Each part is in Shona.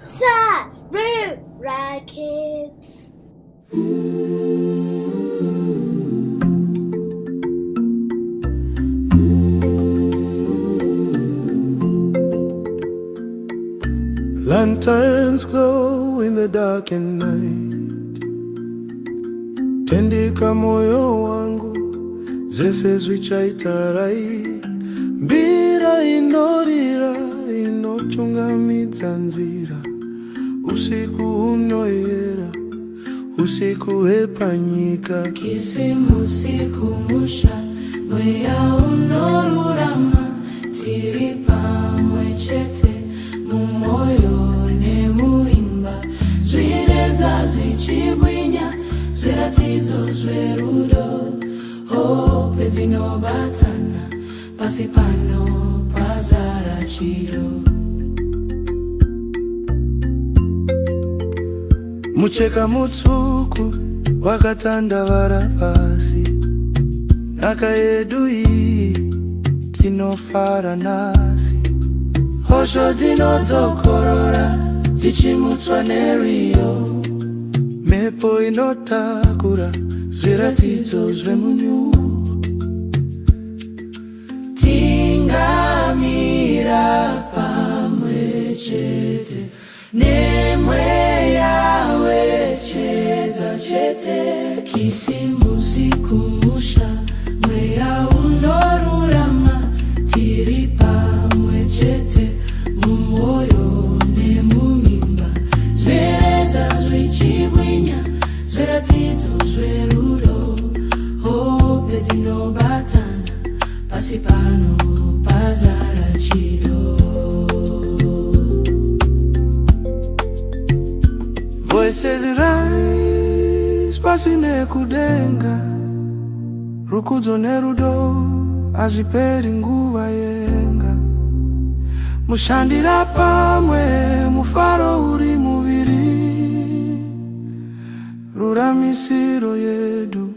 Saru Rackets. Lanterns glow in the darkened night. Tendeka moyo wangu zese zvichaitarai. Mbira inorira inotungamidza nzira. Usiku unoyera, usiku hwepanyika. Kisimusiku musha, mweya unorurama. Tiri pamwe chete, mumoyo nemuimba. Zviredza zvichibwinya, zviratidzo zverudo. Hope dzinobatana, pasi pano pazara chido. Mucheka mutsvuku wakatandavara pasi. Nhaka yedu iyi tinofara nhasi. Hosho dzinodzokorora tichimutswa neriyo. Mhepo inotakura zviratidzo zvemunyu. Tingamira pamwe chete nemweya wechedza chete. Kisimusiku musha, mweya unorurama. Tiri pamwe chete, mumoyo nemumimba. Zviredza zvichibwinya, zviratidzo zverudo. Hope dzinobatana, pasi pano pazara chido. Voices rise pasi nekudenga. Rukudzo nerudo hazviperi nguva yenga. Mushandira pamwe mufaro uri muviri. Ruramisiro yedu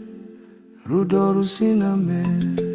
rudo rusina mere.